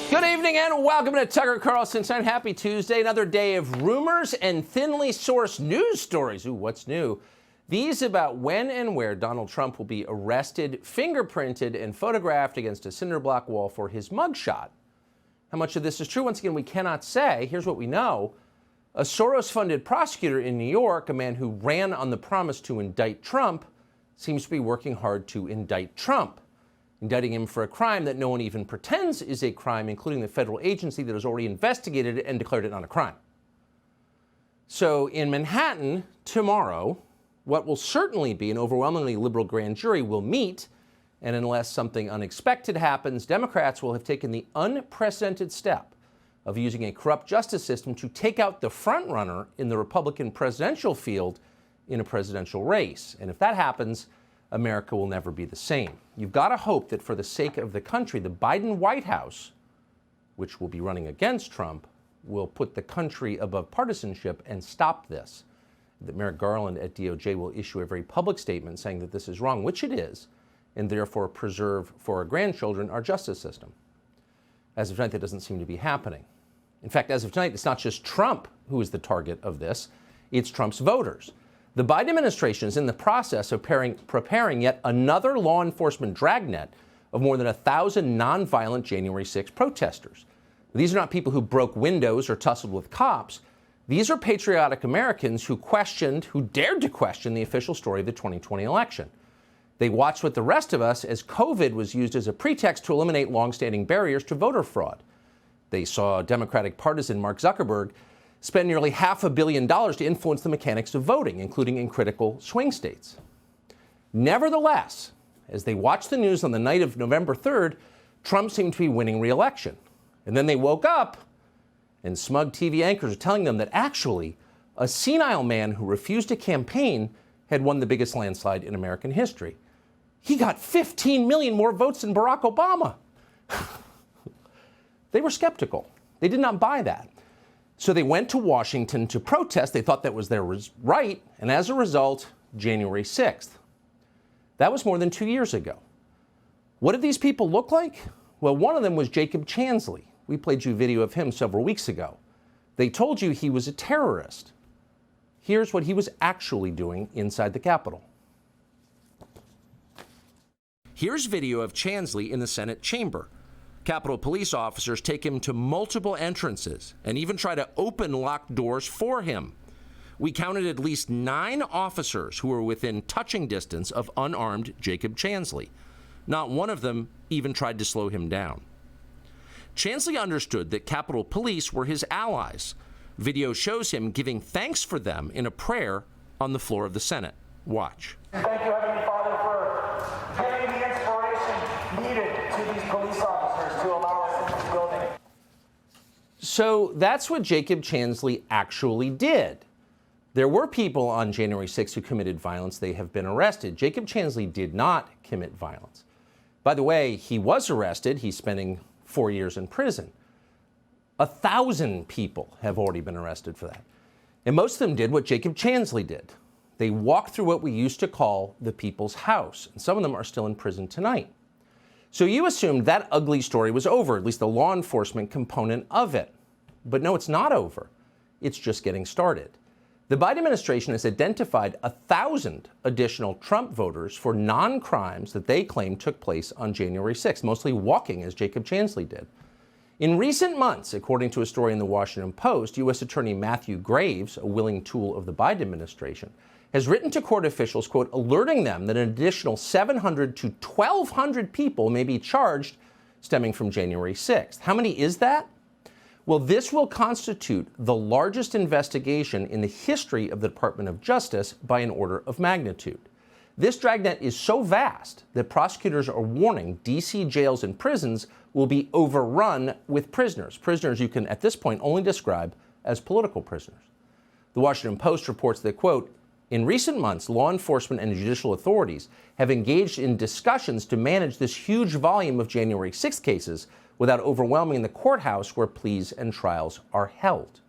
Good evening and welcome to Tucker Carlson Tonight. Happy Tuesday. Another day of rumors and thinly sourced news stories. Ooh, what's new? These about when and where Donald Trump will be arrested, fingerprinted, and photographed against a cinder block wall for his mugshot. How much of this is true? Once again, we cannot say. Here's what we know. A Soros-funded prosecutor in New York, a man who ran on the promise to indict Trump, seems to be working hard to indict Trump, indicting him for a crime that no one even pretends is a crime, including the federal agency that has already investigated it and declared it not a crime. So in Manhattan tomorrow, what will certainly be an overwhelmingly liberal grand jury will meet, and unless something unexpected happens, Democrats will have taken the unprecedented step of using a corrupt justice system to take out the frontrunner in the Republican presidential field in a presidential race. And if that happens, America will never be the same. You've got to hope that for the sake of the country, the Biden White House, which will be running against Trump, will put the country above partisanship and stop this. That Merrick Garland at DOJ will issue a very public statement saying that this is wrong, which it is, and therefore preserve for our grandchildren our justice system. As of tonight, that doesn't seem to be happening. In fact, as of tonight, it's not just Trump who is the target of this, it's Trump's voters. The Biden administration is in the process of preparing yet another law enforcement dragnet of more than 1,000 nonviolent January 6 protesters. These are not people who broke windows or tussled with cops. These are patriotic Americans who dared to question the official story of the 2020 election. They watched with the rest of us as COVID was used as a pretext to eliminate longstanding barriers to voter fraud. They saw Democratic partisan Mark Zuckerberg spend nearly $500 million to influence the mechanics of voting, including in critical swing states. Nevertheless, as they watched the news on the night of November 3rd, Trump seemed to be winning re-election. And then they woke up, and smug TV anchors are telling them that actually a senile man who refused to campaign had won the biggest landslide in American history. He got 15 million more votes than Barack Obama. They were skeptical. They did not buy that. So they went to Washington to protest. They thought that was their right. And as a result, January 6th. That was more than 2 years ago. What did these people look like? Well, one of them was Jacob Chansley. We played you a video of him several weeks ago. They told you he was a terrorist. Here's what he was actually doing inside the Capitol. Here's video of Chansley in the Senate chamber. Capitol police officers take him to multiple entrances and even try to open locked doors for him. We counted at least 9 officers who were within touching distance of unarmed Jacob Chansley. Not one of them even tried to slow him down. Chansley understood that Capitol Police were his allies. Video shows him giving thanks for them in a prayer on the floor of the Senate. Watch. Thank you, Heavenly Father, for giving the inspiration needed to these police officers to allow us into the building. So that's what Jacob Chansley actually did. There were people on January 6th who committed violence. They have been arrested. Jacob Chansley did not commit violence. By the way, he was arrested. He's spending 4 years in prison. 1,000 people have already been arrested for that. And most of them did what Jacob Chansley did. They walked through what we used to call the people's house. And some of them are still in prison tonight. So you assumed that ugly story was over, at least the law enforcement component of it. But no, it's not over. It's just getting started. The Biden administration has identified 1,000 additional Trump voters for non-crimes that they claim took place on January 6th, mostly walking as Jacob Chansley did. In recent months, according to a story in the Washington Post, U.S. Attorney Matthew Graves, a willing tool of the Biden administration, has written to court officials, quote, alerting them that an additional 700 to 1,200 people may be charged stemming from January 6th. How many is that? Well, this will constitute the largest investigation in the history of the Department of Justice by an order of magnitude. This dragnet is so vast that prosecutors are warning D.C. jails and prisons will be overrun with prisoners. Prisoners you can, at this point, only describe as political prisoners. The Washington Post reports that, quote, in recent months, law enforcement and judicial authorities have engaged in discussions to manage this huge volume of January 6th cases without overwhelming the courthouse where pleas and trials are held.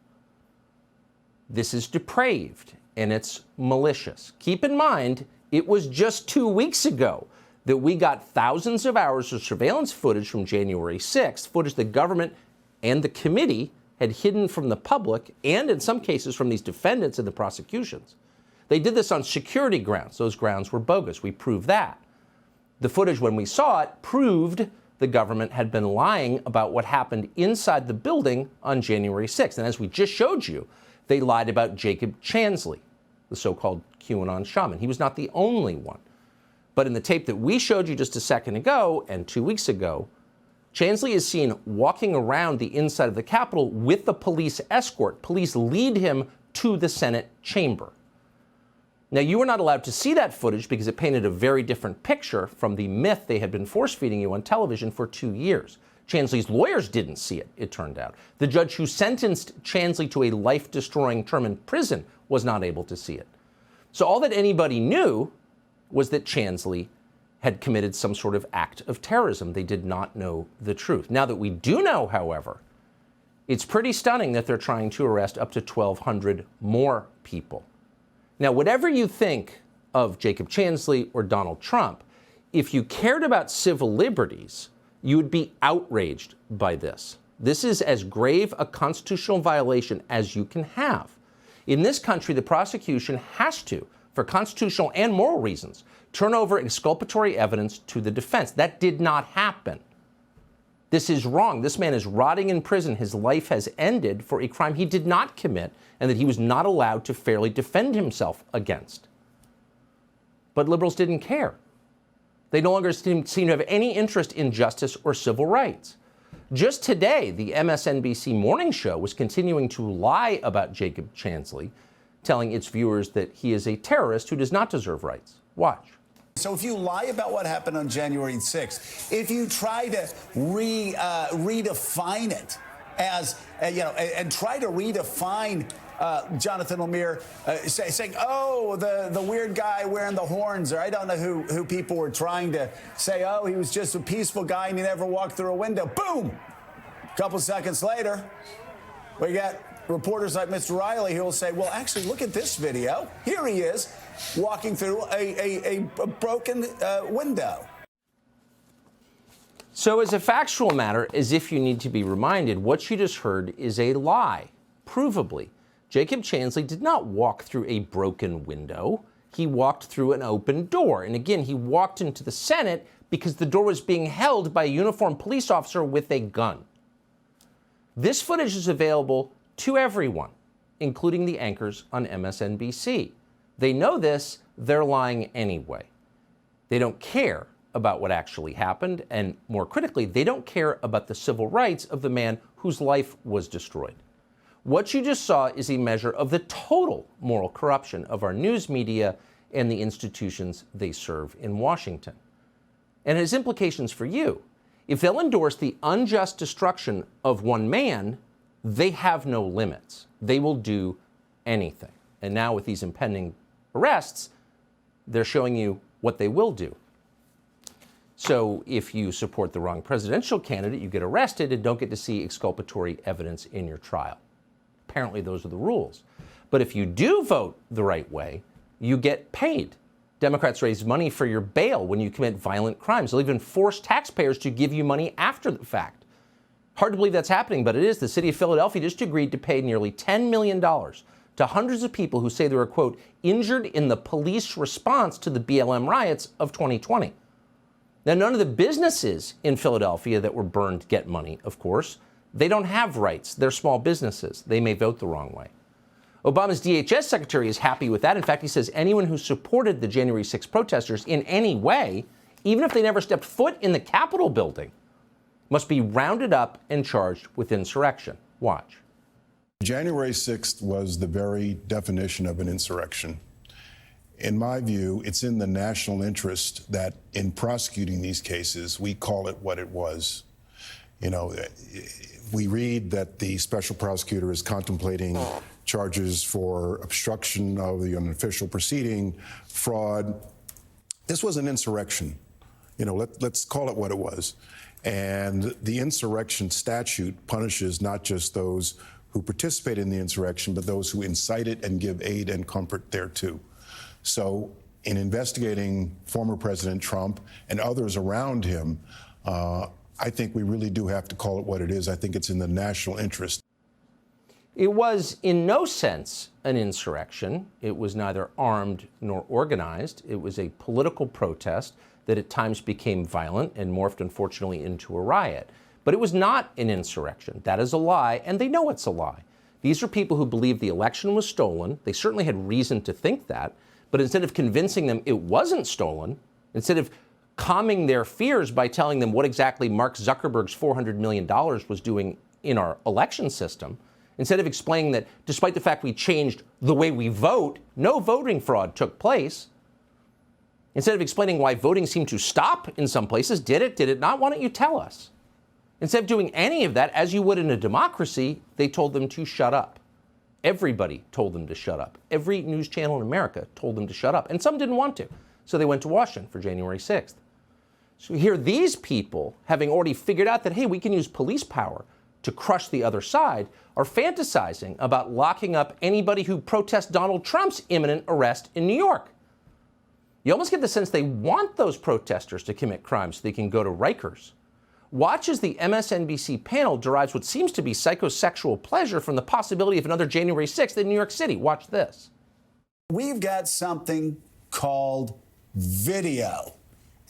This is depraved and it's malicious. Keep in mind, it was just 2 weeks ago that we got thousands of hours of surveillance footage from January 6th, footage the government and the committee had hidden from the public and in some cases from these defendants in the prosecutions. They did this on security grounds. Those grounds were bogus. We proved that. The footage, when we saw it, proved the government had been lying about what happened inside the building on January 6th. And as we just showed you, they lied about Jacob Chansley, the so-called QAnon shaman. He was not the only one. But in the tape that we showed you just a second ago and 2 weeks ago, Chansley is seen walking around the inside of the Capitol with the police escort. Police lead him to the Senate chamber. Now, you were not allowed to see that footage because it painted a very different picture from the myth they had been force-feeding you on television for 2 years. Chansley's lawyers didn't see it, it turned out. The judge who sentenced Chansley to a life-destroying term in prison was not able to see it. So all that anybody knew was that Chansley had committed some sort of act of terrorism. They did not know the truth. Now that we do know, however, it's pretty stunning that they're trying to arrest up to 1,200 more people. Now, whatever you think of Jacob Chansley or Donald Trump, if you cared about civil liberties, you would be outraged by this. This is as grave a constitutional violation as you can have. In this country, the prosecution has to, for constitutional and moral reasons, turn over exculpatory evidence to the defense. That did not happen. This is wrong. This man is rotting in prison. His life has ended for a crime he did not commit and that he was not allowed to fairly defend himself against. But liberals didn't care. They no longer seem to have any interest in justice or civil rights. Just today, the MSNBC morning show was continuing to lie about Jacob Chansley, telling its viewers that he is a terrorist who does not deserve rights. Watch. So if you lie about what happened on January 6th, if you try to redefine it as, and try to redefine Jonathan Lemire saying, oh, the weird guy wearing the horns, or I don't know who people were trying to say, oh, he was just a peaceful guy and he never walked through a window. Boom! A couple seconds later, we got reporters like Mr. Riley who will say, well, actually, look at this video. Here he is walking through a broken window. So as a factual matter, as if you need to be reminded, what you just heard is a lie. Provably, Jacob Chansley did not walk through a broken window. He walked through an open door. And again, he walked into the Senate because the door was being held by a uniformed police officer with a gun. This footage is available to everyone, including the anchors on MSNBC. They know this, they're lying anyway. They don't care about what actually happened, and more critically, they don't care about the civil rights of the man whose life was destroyed. What you just saw is a measure of the total moral corruption of our news media and the institutions they serve in Washington. And it has implications for you. If they'll endorse the unjust destruction of one man, they have no limits. They will do anything. And now with these impending arrests, they're showing you what they will do. So if you support the wrong presidential candidate, you get arrested and don't get to see exculpatory evidence in your trial. Apparently those are the rules. But if you do vote the right way, you get paid. Democrats raise money for your bail when you commit violent crimes. They'll even force taxpayers to give you money after the fact. Hard to believe that's happening, but it is. The city of Philadelphia just agreed to pay nearly $10 million to hundreds of people who say they were, quote, injured in the police response to the BLM riots of 2020. Now, none of the businesses in Philadelphia that were burned get money, of course. They don't have rights. They're small businesses. They may vote the wrong way. Obama's DHS secretary is happy with that. In fact, he says anyone who supported the January 6 protesters in any way, even if they never stepped foot in the Capitol building, must be rounded up and charged with insurrection. Watch. January 6th was the very definition of an insurrection. In my view, it's in the national interest that in prosecuting these cases, we call it what it was. You know, we read that the special prosecutor is contemplating charges for obstruction of the unofficial proceeding, fraud. This was an insurrection. You know, let's call it what it was. And the insurrection statute punishes not just those who participate in the insurrection, but those who incite it and give aid and comfort thereto. So in investigating former President Trump and others around him, I think we really do have to call it what it is. I think it's in the national interest. It was in no sense an insurrection. It was neither armed nor organized. It was a political protest that at times became violent and morphed, unfortunately, into a riot. But it was not an insurrection. That is a lie, and they know it's a lie. These are people who believe the election was stolen. They certainly had reason to think that. But instead of convincing them it wasn't stolen, instead of calming their fears by telling them what exactly Mark Zuckerberg's $400 million was doing in our election system, instead of explaining that despite the fact we changed the way we vote, no voting fraud took place, instead of explaining why voting seemed to stop in some places, did it not? Why don't you tell us? Instead of doing any of that, as you would in a democracy, they told them to shut up. Everybody told them to shut up. Every news channel in America told them to shut up. And some didn't want to. So they went to Washington for January 6th. So here these people, having already figured out that, hey, we can use police power to crush the other side, are fantasizing about locking up anybody who protests Donald Trump's imminent arrest in New York. You almost get the sense they want those protesters to commit crimes so they can go to Rikers. Watch as the MSNBC panel derives what seems to be psychosexual pleasure from the possibility of another January 6th in New York City. Watch this. We've got something called video,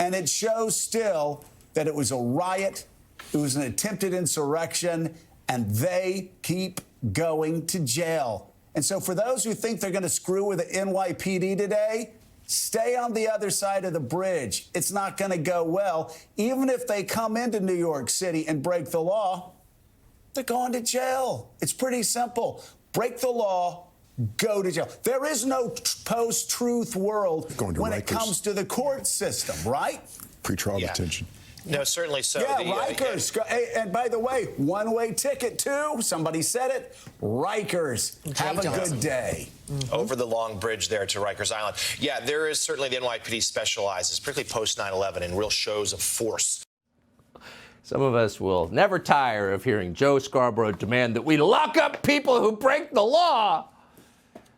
and it shows still that it was a riot, it was an attempted insurrection, and they keep going to jail. And so for those who think they're going to screw with the NYPD today, stay on the other side of the bridge. It's not going to go well. Even if they come into New York City and break the law, they're going to jail. It's pretty simple. Break the law, go to jail. There is no post-truth world when it comes to the court system, right? Pretrial detention. No, certainly so. Yeah, Rikers. And by the way, one-way ticket, too. Somebody said it. Rikers. Have a good day. Over the long bridge there to Rikers Island. Yeah, there is certainly the NYPD specializes, particularly post 9/11, in real shows of force. Some of us will never tire of hearing Joe Scarborough demand that we lock up people who break the law.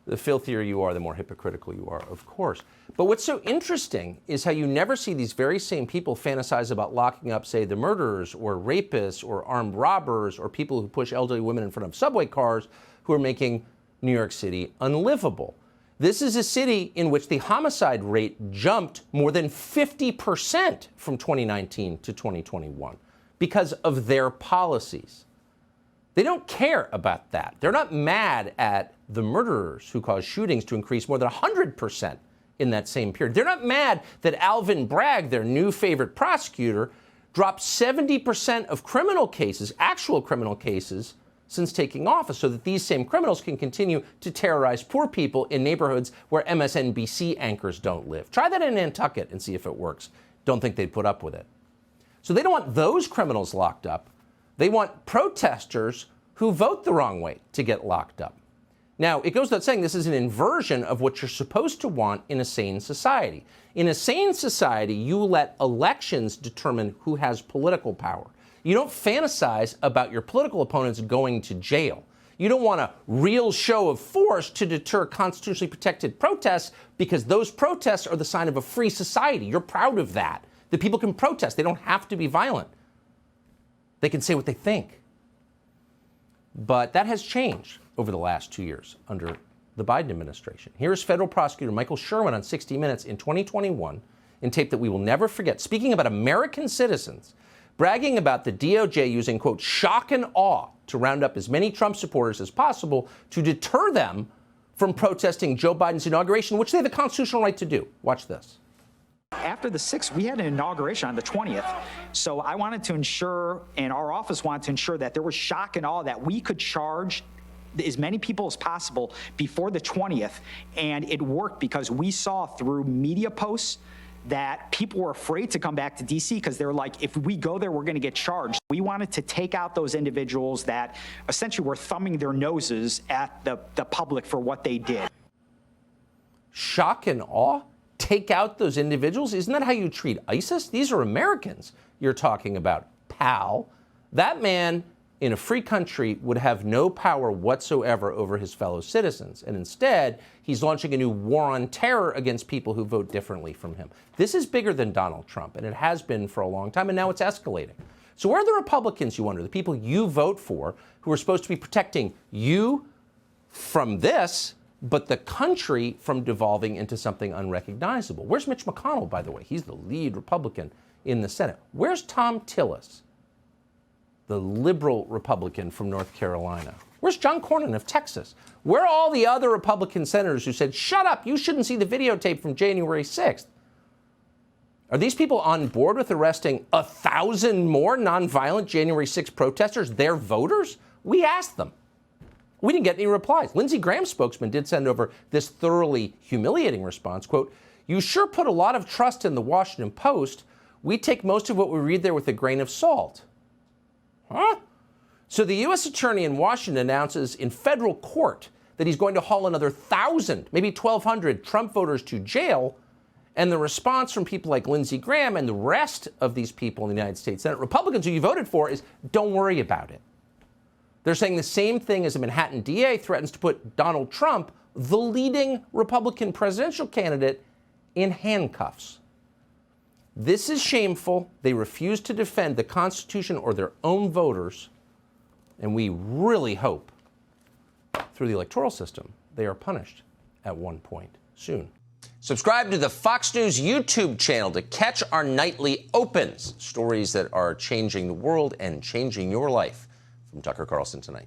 The filthier you are, the more hypocritical you are, of course. But what's so interesting is how you never see these very same people fantasize about locking up, say, the murderers or rapists or armed robbers or people who push elderly women in front of subway cars who are making New York City unlivable. This is a city in which the homicide rate jumped more than 50% from 2019 to 2021 because of their policies. They don't care about that. They're not mad at the murderers who caused shootings to increase more than 100% in that same period. They're not mad that Alvin Bragg, their new favorite prosecutor, dropped 70% of criminal cases, actual criminal cases, since taking office, so that these same criminals can continue to terrorize poor people in neighborhoods where MSNBC anchors don't live. Try that in Nantucket and see if it works. Don't think they'd put up with it. So they don't want those criminals locked up. They want protesters who vote the wrong way to get locked up. Now, it goes without saying this is an inversion of what you're supposed to want in a sane society. In a sane society, you let elections determine who has political power. You don't fantasize about your political opponents going to jail. You don't want a real show of force to deter constitutionally protected protests because those protests are the sign of a free society. You're proud of that. That people can protest. They don't have to be violent. They can say what they think. But that has changed over the last 2 years under the Biden administration. Here's federal prosecutor Michael Sherman on 60 Minutes in 2021 in tape that we will never forget, speaking about American citizens, bragging about the DOJ using, quote, shock and awe to round up as many Trump supporters as possible to deter them from protesting Joe Biden's inauguration, which they have the constitutional right to do. Watch this. After the 6th, we had an inauguration on the 20th. So I wanted to ensure, and our office wanted to ensure, that there was shock and awe that we could charge as many people as possible before the 20th. And it worked because we saw through media posts that people were afraid to come back to D.C. because they're like, if we go there, we're going to get charged. We wanted to take out those individuals that essentially were thumbing their noses at the public for what they did. Shock and awe? Take out those individuals? Isn't that how you treat ISIS? These are Americans you're talking about, pal. That man in a free country would have no power whatsoever over his fellow citizens. And instead, he's launching a new war on terror against people who vote differently from him. This is bigger than Donald Trump, and it has been for a long time, and now it's escalating. So where are the Republicans, you wonder, the people you vote for, who are supposed to be protecting you from this, but the country from devolving into something unrecognizable? Where's Mitch McConnell, by the way? He's the lead Republican in the Senate. Where's Tom Tillis, the liberal Republican from North Carolina? Where's John Cornyn of Texas? Where are all the other Republican senators who said, shut up, you shouldn't see the videotape from January 6th? Are these people on board with arresting 1,000 more nonviolent January 6th protesters, their voters? We asked them. We didn't get any replies. Lindsey Graham's spokesman did send over this thoroughly humiliating response, quote, "You sure put a lot of trust in the Washington Post. We take most of what we read there with a grain of salt." Huh? So the U.S. attorney in Washington announces in federal court that he's going to haul another 1,000, maybe 1,200 Trump voters to jail. And the response from people like Lindsey Graham and the rest of these people in the United States Senate, Republicans who you voted for, is don't worry about it. They're saying the same thing as a Manhattan DA threatens to put Donald Trump, the leading Republican presidential candidate, in handcuffs. This is shameful. They refuse to defend the Constitution or their own voters. And we really hope, through the electoral system, they are punished at one point soon. Subscribe to the Fox News YouTube channel to catch our nightly opens, stories that are changing the world and changing your life. From Tucker Carlson Tonight.